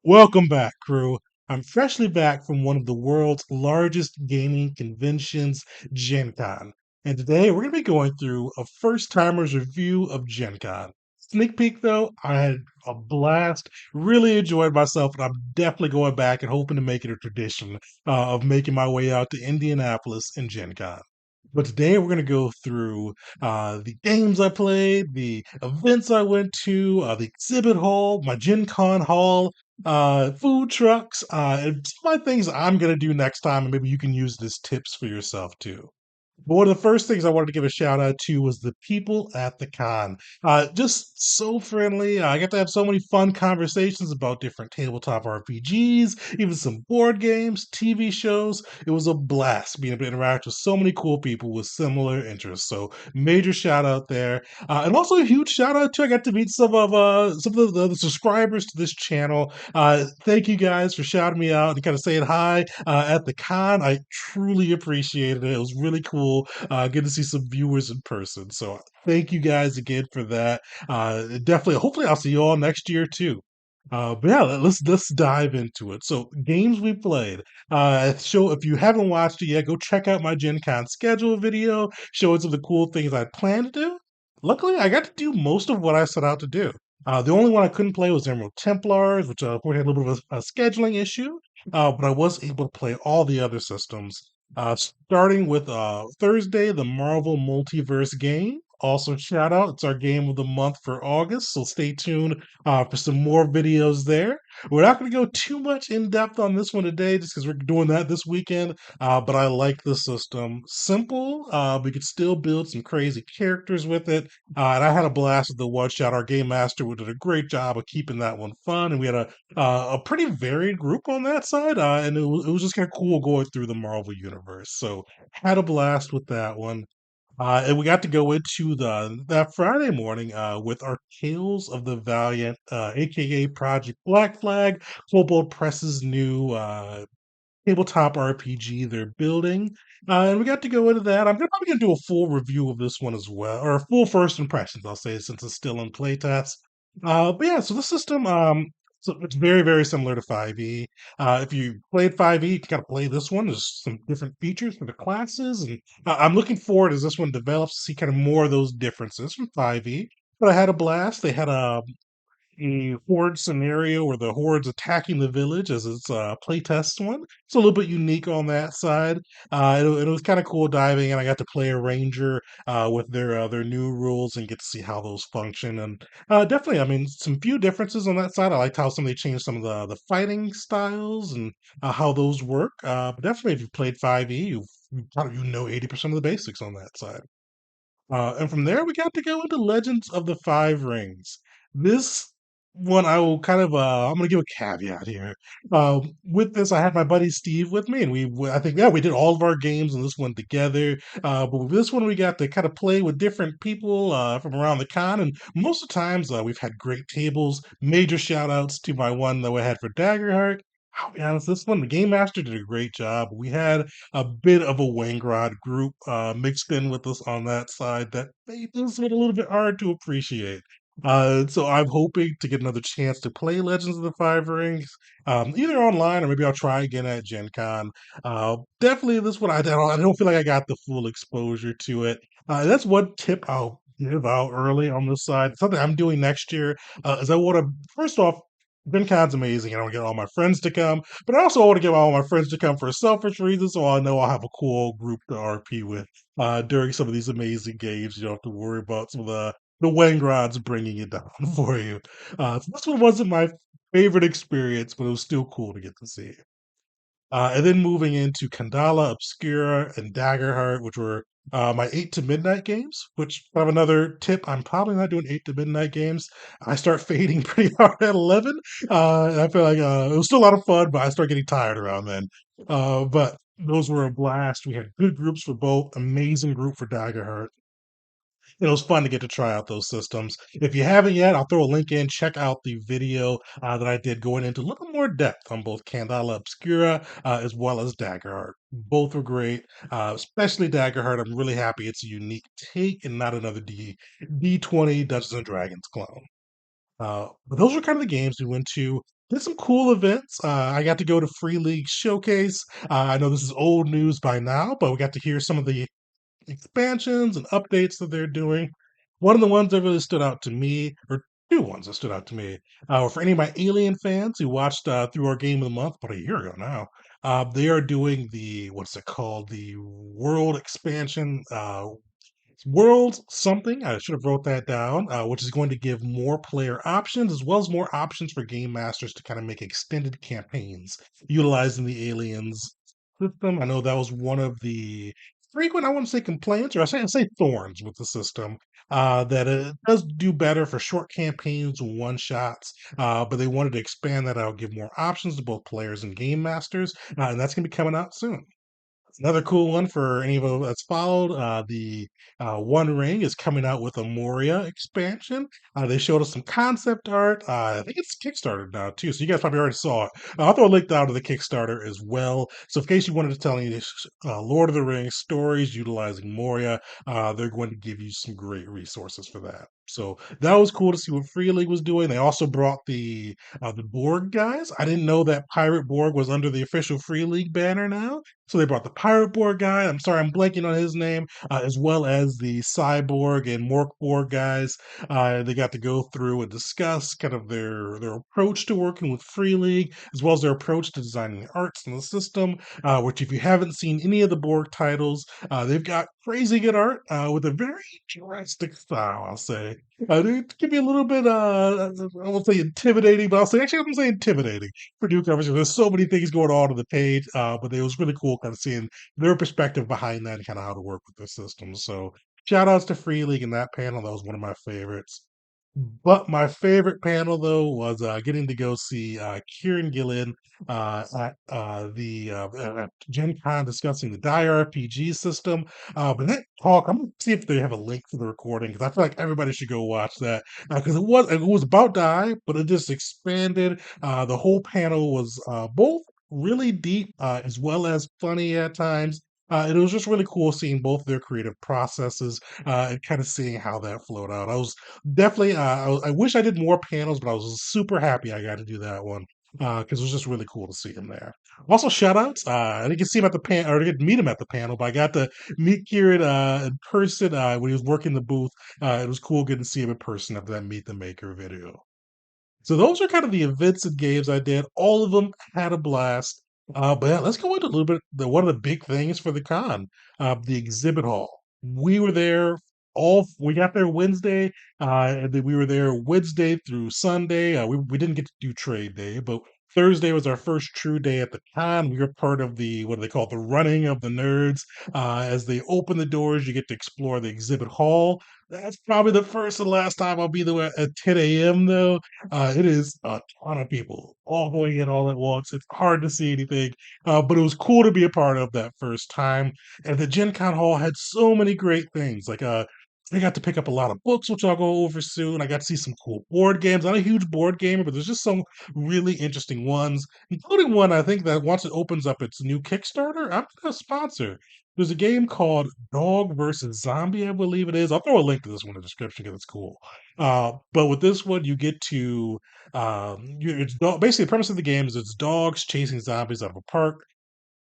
Welcome back, crew. I'm freshly back from one of the world's largest gaming conventions, GenCon. And today we're going to be going through a first timer's review of GenCon. Sneak peek though, I had a blast, really enjoyed myself, and I'm definitely going back and hoping to make it a tradition of making my way out to Indianapolis in GenCon. But today we're going to go through the games I played, the events I went to, the exhibit hall, my Gen Con hall, food trucks, and some of my things I'm going to do next time. And maybe you can use this tips for yourself too. But one of the first things I wanted to give a shout out to was the people at the con. Just so friendly. I got to have so many fun conversations about different tabletop RPGs, even some board games, TV shows. It was a blast being able to interact with so many cool people with similar interests. So major shout out there, and also a huge shout out to I got to meet some of the subscribers to this channel. Thank you guys for shouting me out and kind of saying hi at the con. I truly appreciated it. It was really cool getting to see some viewers in person. So thank you guys again for that. Definitely, hopefully, I'll see you all next year too. But yeah, let's dive into it. So games we played. Show if you haven't watched it yet, go check out my Gen Con schedule video, showing some of the cool things I plan to do. Luckily, I got to do most of what I set out to do. The only one I couldn't play was Emerald Templars, which we had a little bit of a scheduling issue, but I was able to play all the other systems. Starting with Thursday, the Marvel Multiverse game. Also, shout out, it's our game of the month for August, so stay tuned for some more videos there. We're not going to go too much in depth on this one today just because we're doing that this weekend, but I like the system. Simple, we could still build some crazy characters with it, and I had a blast with the one shot. Our game master did a great job of keeping that one fun, and we had a pretty varied group on that side, and it was just kind of cool going through the Marvel universe. So had a blast with that one. And we got to go into the that Friday morning with our Tales of the Valiant, aka Project Black Flag, Kobold Press's new tabletop RPG they're building. And we got to go into that. Probably gonna do a full review of this one as well, or full first impressions, I'll say, since it's still in playtest. But yeah, so the system, so it's very, very similar to 5e. If you played 5e, you gotta play this one. There's some different features for the classes, and I'm looking forward as this one develops to see kind of more of those differences from 5e. But I had a blast. They had a horde scenario where the horde's attacking the village as its playtest one. It's a little bit unique on that side. It was kind of cool diving, and I got to play a ranger with their new rules and get to see how those function. And definitely, I mean, some few differences on that side. I liked how somebody changed some of the fighting styles and how those work. But definitely, if you played 5e, you know 80% of the basics on that side. And from there, we got to go into Legends of the Five Rings. This one, I will kind of, I'm going to give a caveat here. With this, I had my buddy Steve with me, and I think, yeah, we did all of our games in this one together. But with this one, we got to kind of play with different people from around the con, and most of the times, we've had great tables. Major shout outs to my one that we had for Daggerheart. I'll be honest, this one, the game master did a great job. We had a bit of a Wangrod group mixed in with us on that side that made this one a little bit hard to appreciate. So I'm hoping to get another chance to play Legends of the Five Rings, either online or maybe I'll try again at Gen Con. Definitely this one, I don't feel like I got the full exposure to it. That's one tip I'll give out early on this side. Something I'm doing next year is I want to, first off, Gen Con's amazing, and I want to get all my friends to come. But I also want to get all my friends to come for a selfish reason, so I know I'll have a cool group to RP with during some of these amazing games. You don't have to worry about some of the Wangrods bringing it down for you. So this one wasn't my favorite experience, but it was still cool to get to see. And then moving into Kandala, Obscura, and Daggerheart, which were my 8 to midnight games, which I have another tip. I'm probably not doing 8 to midnight games. I start fading pretty hard at 11. And I feel like it was still a lot of fun, but I start getting tired around then. But those were a blast. We had good groups for both, amazing group for Daggerheart. It was fun to get to try out those systems. If you haven't yet, I'll throw a link in. Check out the video that I did going into a little more depth on both Candela Obscura as well as Daggerheart. Both were great, especially Daggerheart. I'm really happy it's a unique take and not another D20 Dungeons and Dragons clone. But those were kind of the games we went to. Did some cool events. I got to go to Free League Showcase. I know this is old news by now, but we got to hear some of the expansions and updates that they're doing. One of the ones that really stood out to me, or two ones that stood out to me, were for any of my Alien fans who watched through our Game of the Month about a year ago now. They are doing the what's it called, the World Expansion World something. I should have wrote that down, which is going to give more player options as well as more options for game masters to kind of make extended campaigns utilizing the aliens system. I know that was one of the frequent, I wouldn't say complaints, or I say thorns with the system. That it does do better for short campaigns, one shots, but they wanted to expand that out, give more options to both players and game masters, and that's going to be coming out soon. Another cool one for any of you that's followed, the One Ring is coming out with a Moria expansion. They showed us some concept art. I think it's Kickstarter now too, so you guys probably already saw it. I'll throw a link down to the Kickstarter as well. So in case you wanted to tell any Lord of the Rings stories utilizing Moria, they're going to give you some great resources for that. So that was cool to see what Free League was doing. They also brought the Borg guys. I didn't know that Pirate Borg was under the official Free League banner now. So they brought the Pirate Borg guy. I'm sorry, I'm blanking on his name, as well as the Cyborg and Mork Borg guys. They got to go through and discuss kind of their approach to working with Free League, as well as their approach to designing the arts and the system. Which, if you haven't seen any of the Borg titles, they've got crazy good art with a very drastic style. I'll say. It can be a little bit, I won't say intimidating, but I'll say actually I'm gonna say intimidating for newcomers. There's so many things going on the page, but it was really cool kind of seeing their perspective behind that and kind of how to work with their systems. So shout outs to Free League in that panel. That was one of my favorites. But my favorite panel though was getting to go see Kieran Gillen at the Gen Con discussing the Die RPG system. But that talk, I'm gonna see if they have a link for the recording because I feel like everybody should go watch that because it was about Die, but it just expanded. The whole panel was both really deep as well as funny at times. And it was just really cool seeing both their creative processes and kind of seeing how that flowed out. I was definitely, I wish I did more panels, but I was super happy I got to do that one because it was just really cool to see him there. Also, shout outs. I didn't get to see him at the pan, or I didn't meet him at the panel, but I got to meet Kieran in person when he was working the booth. It was cool getting to see him in person after that Meet the Maker video. So those are kind of the events and games I did. All of them had a blast. But yeah, let's go into a little bit one of the big things for the con, the exhibit hall. We were there we got there Wednesday, and then we were there Wednesday through Sunday. We didn't get to do trade day, but Thursday was our first true day at the con. We were part of the what do they call it, the running of the nerds. As they open the doors, you get to explore the exhibit hall. That's probably the first and last time I'll be there at 10 a.m. though. It is a ton of people all going in all at once. It's hard to see anything, but it was cool to be a part of that first time. And the Gen Con Hall had so many great things. Like, I got to pick up a lot of books, which I'll go over soon. I got to see some cool board games. I'm not a huge board gamer, but there's just some really interesting ones, including one I think that once it opens up its new Kickstarter, I'm going to sponsor. There's a game called Dog versus Zombie, I believe it is. I'll throw a link to this one in the description because it's cool. But with this one, you get to basically the premise of the game is it's dogs chasing zombies out of a park.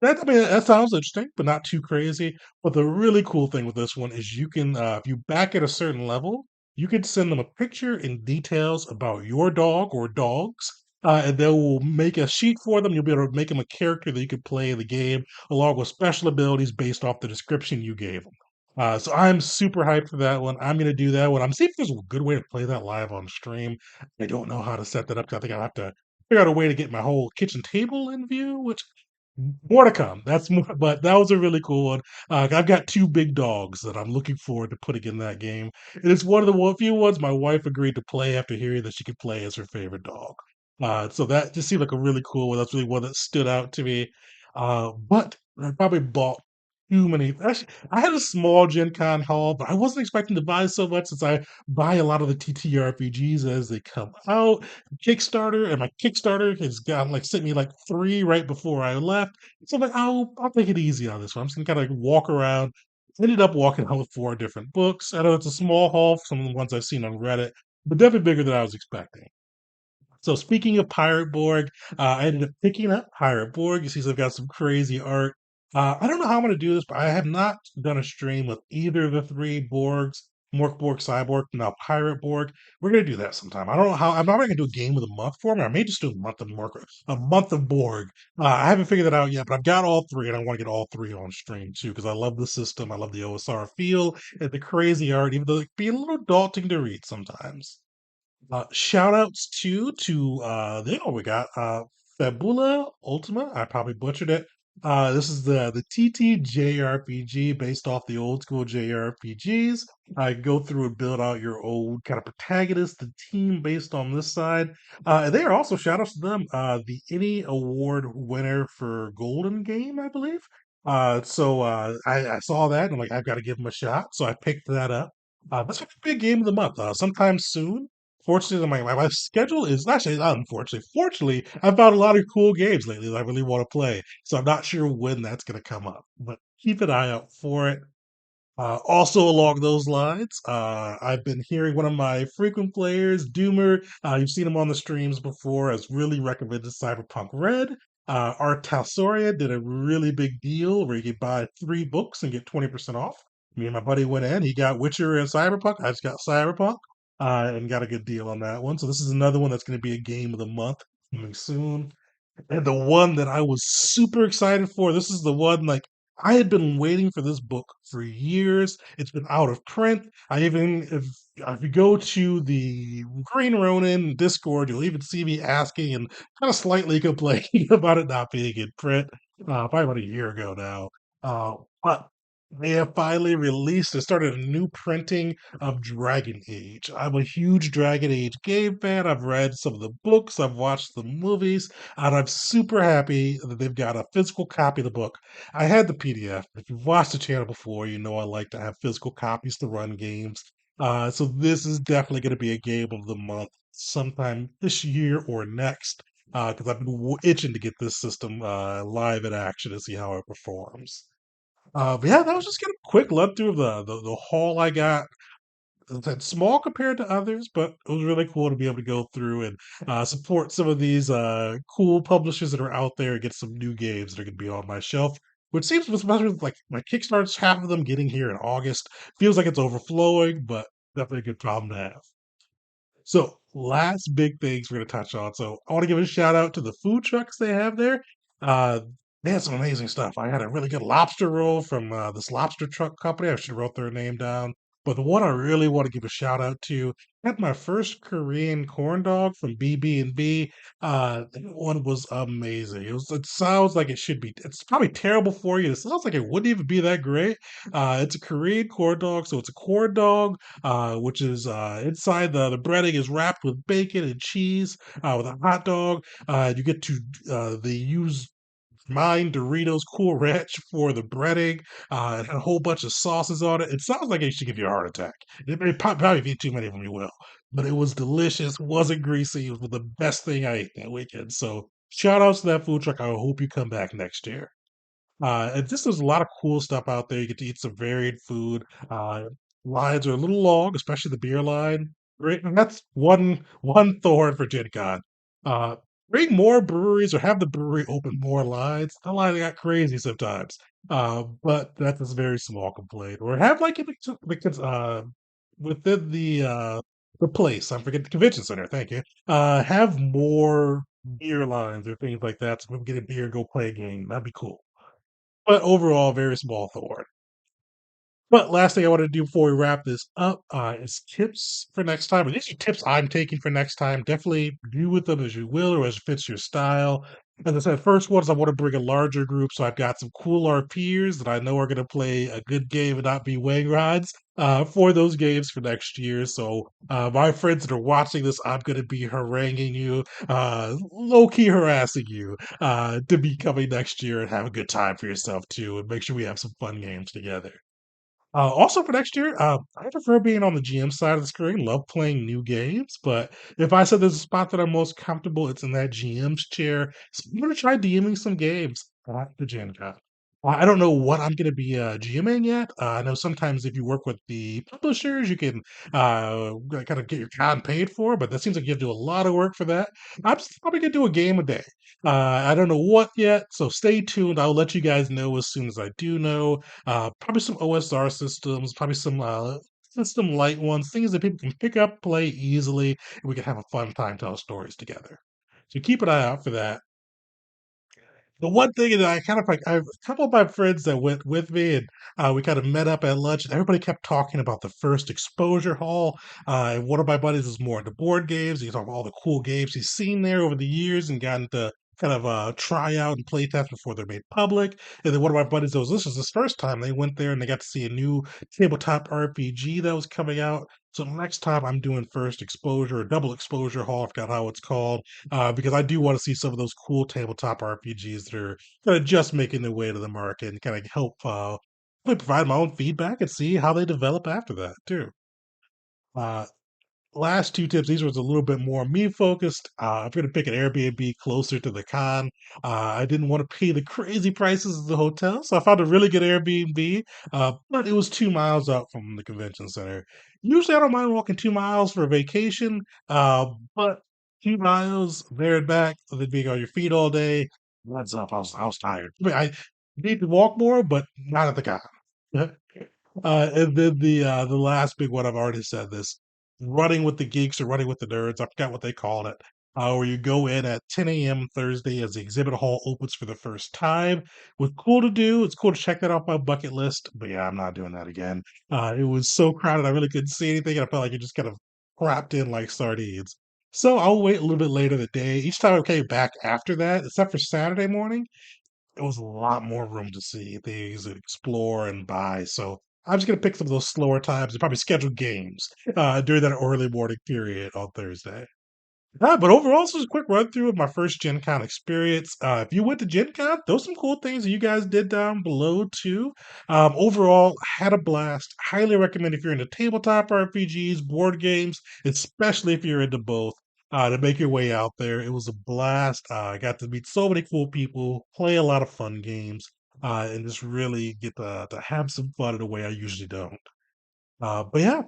I mean, that sounds interesting, but not too crazy. But the really cool thing with this one is you can, if you back at a certain level, you can send them a picture and details about your dog or dogs, and they will make a sheet for them. You'll be able to make them a character that you can play in the game, along with special abilities based off the description you gave them. So I'm super hyped for that one. I'm going to do that one. I'm seeing if there's a good way to play that live on stream. I don't know how to set that up. I think I'll have to figure out a way to get my whole kitchen table in view, which more to come. That's more, but that was a really cool one. I've got two big dogs that I'm looking forward to putting in that game. And it's one of the few ones my wife agreed to play after hearing that she could play as her favorite dog. So that just seemed like a really cool one. That's really one that stood out to me. But I probably bought too many. Actually, I had a small Gen Con haul, but I wasn't expecting to buy so much since I buy a lot of the TTRPGs as they come out. Kickstarter, and my Kickstarter has gotten like sent me like three right before I left. So I'm like, I'll take it easy on this one. I'm just gonna kind of walk around. Ended up walking out with four different books. I know it's a small haul for some of the ones I've seen on Reddit, but definitely bigger than I was expecting. So speaking of Pirate Borg, I ended up picking up Pirate Borg. You see, so I've got some crazy art. I don't know how I'm going to do this, but I have not done a stream with either of the three Borgs, Mork Borg, Cyborg, now Pirate Borg. We're going to do that sometime. I don't know how. I'm not going to do a game of the month for me. I may just do a month of Mork, a month of Borg. I haven't figured that out yet, but I've got all three, and I want to get all three on stream too because I love the system. I love the OSR feel and the crazy art, even though it can be a little daunting to read sometimes. Shout outs we got Fabula Ultima. I probably butchered it. This is the TTJRPG based off the old school JRPGs. I go through and build out your old kind of protagonist, the team based on this side. And they are also shout outs to them, the Any Award winner for Golden Game, I believe. I saw that and I'm like, I've got to give them a shot. So I picked that up. That's gonna be a game of the month sometime soon. Fortunately, my schedule is actually not unfortunately. Fortunately, I've found a lot of cool games lately that I really want to play. So I'm not sure when that's going to come up, but keep an eye out for it. Also, along those lines, I've been hearing one of my frequent players, Doomer. You've seen him on the streams before, has really recommended Cyberpunk Red. Art Talsoria did a really big deal where you could buy three books and get 20% off. Me and my buddy went in. He got Witcher and Cyberpunk. I just got Cyberpunk and got a good deal on that one. So this is another one that's going to be a game of the month coming soon. And the one that I was super excited for, this is the one like I had been waiting for this book for years. It's been out of print. I even if you go to the Green Ronin Discord, you'll even see me asking and kind of slightly complaining about it not being in print. Probably about a year ago now. But they have finally released and started a new printing of Dragon Age. I'm a huge Dragon Age game fan. I've read some of the books, I've watched the movies, and I'm super happy that they've got a physical copy of the book. I had the PDF. If you've watched the channel before, you know I like to have physical copies to run games. So this is definitely going to be a game of the month sometime this year or next. Because I've been itching to get this system live in action to see how it performs. But yeah, that was just kind of a quick look through of the haul I got. It's small compared to others, but it was really cool to be able to go through and support some of these cool publishers that are out there and get some new games that are going to be on my shelf. Which seems, especially with like my Kickstarters, half of them getting here in August, feels like it's overflowing, but definitely a good problem to have. So, last big things we're going to touch on. So, I want to give a shout out to the food trucks they have there. Uh, they had some amazing stuff. I had a really good lobster roll from this lobster truck company. I should have wrote their name down. But the one I really want to give a shout out to, I had my first Korean corn dog from BB&B. That one was amazing. It sounds like it should be. It's probably terrible for you. It sounds like it wouldn't even be that great. It's a Korean corn dog, so it's a corn dog which is inside the breading is wrapped with bacon and cheese with a hot dog. You get to they use mine Doritos Cool Ranch for the breading. It had a whole bunch of sauces on it. It sounds like it should give you a heart attack. It may probably if you eat too many of them, you will. But it was delicious. Wasn't greasy. It was the best thing I ate that weekend. So shout outs to that food truck. I hope you come back next year. And just there's a lot of cool stuff out there. You get to eat some varied food. Uh, Lines are a little long, especially the beer line. Great, and that's one thorn for Gen Con. Uh, Bring more breweries or have the brewery open more lines. The line got crazy sometimes, but that's a very small complaint. Or have like because within the place, I'm forgetting the convention center. Thank you. Have more beer lines or things like that, so we can get a beer and go play a game. That'd be cool. But overall, very small thorn. But last thing I want to do before we wrap this up is tips for next time. And these are tips I'm taking for next time. Definitely do with them as you will or as fits your style. As I said, first one is I want to bring a larger group. So I've got some cool RPers that I know are going to play a good game and not be wang rides for those games for next year. So my friends that are watching this, I'm going to be haranguing you, low key harassing you to be coming next year and have a good time for yourself too. And make sure we have some fun games together. Also for next year, I prefer being on the GM side of the screen. Love playing new games, but if I said there's a spot that I'm most comfortable, it's in that GM's chair. So I'm gonna try DMing some games at the Gen Con. I don't know what I'm gonna be, GMing yet. I know sometimes if you work with the publishers, you can, kind of get your con paid for, but that seems like you have to do a lot of work for that. I'm just probably gonna do a game a day. I don't know what yet, so stay tuned. I'll let you guys know as soon as I do know. Probably some OSR systems, probably some, system light ones, things that people can pick up, play easily, and we can have a fun time telling stories together. So keep an eye out for that. The one thing that I kind of like, I have a couple of my friends that went with me, and we kind of met up at lunch, and everybody kept talking about the first exposure hall. And one of my buddies is more into board games. He's talking about all the cool games he's seen there over the years and gotten to kind of try out and play test before they're made public. And then one of my buddies goes, "This is his first time." They went there and they got to see a new tabletop RPG that was coming out. So next time I'm doing first exposure or double exposure hall, I forgot how it's called, because I do want to see some of those cool tabletop RPGs that are kind of just making their way to the market and kind of help really provide my own feedback and see how they develop after that too. Uh, Last two tips, these was a little bit more me focused. I'm going to pick an Airbnb closer to the con. I didn't want to pay the crazy prices of the hotel, so I found a really good Airbnb, but it was 2 miles out from the convention center. Usually, I don't mind walking 2 miles for a vacation, but 2 miles there and back, then being on your feet all day, that's up. I was tired. I mean, I need to walk more, but not at the con. And then the last big one, I've already said this, running with the geeks or running with the nerds. I forgot what they called it. Where you go in at 10 a.m. Thursday as the exhibit hall opens for the first time. Was cool to do. It's cool to check that off my bucket list. But yeah, I'm not doing that again. It was so crowded, I really couldn't see anything, and I felt like you just kind of crapped in like sardines. So I'll wait a little bit later in the day. Each time I came back after that, except for Saturday morning, it was a lot more room to see things and explore and buy. So I'm just gonna pick some of those slower times and probably schedule games during that early morning period on Thursday. But overall, this was a quick run through of my first Gen Con experience. If you went to Gen Con, those some cool things that you guys did down below too. Overall, had a blast. Highly recommend if you're into tabletop RPGs, board games, especially if you're into both. To make your way out there, it was a blast. I got to meet so many cool people, play a lot of fun games, and just really get to have some fun in a way I usually don't. But yeah,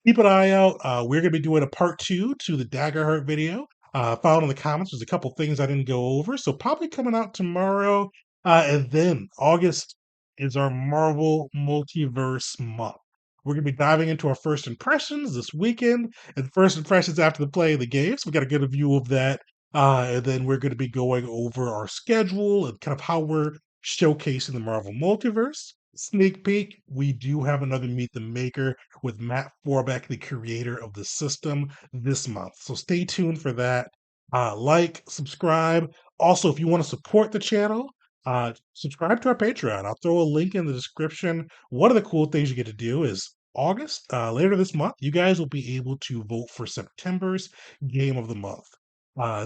keep an eye out. We're going to be doing a part two to the Daggerheart video. Found in the comments, there's a couple things I didn't go over. So probably coming out tomorrow. And then August is our Marvel Multiverse month. We're going to be diving into our first impressions this weekend and first impressions after the play of the game. So we got to get a view of that. And then we're going to be going over our schedule and kind of how we're showcasing the Marvel Multiverse. Sneak peek, we do have another Meet the Maker with Matt Forbeck, the creator of the system, this month. So stay tuned for that. Like, subscribe. Also, if you want to support the channel, subscribe to our Patreon. I'll throw a link in the description. One of the cool things you get to do is August, later this month, you guys will be able to vote for September's Game of the Month.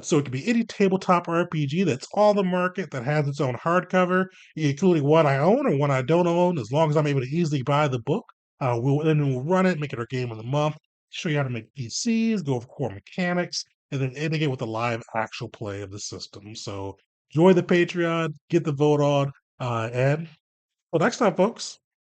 So it could be any tabletop RPG that's on the market that has its own hardcover, including one I own or one I don't own, as long as I'm able to easily buy the book. We'll run it, make it our game of the month, show you how to make PCs, go over core mechanics, and then ending it with a live actual play of the system. So join the Patreon, get the vote on, and until next time, folks.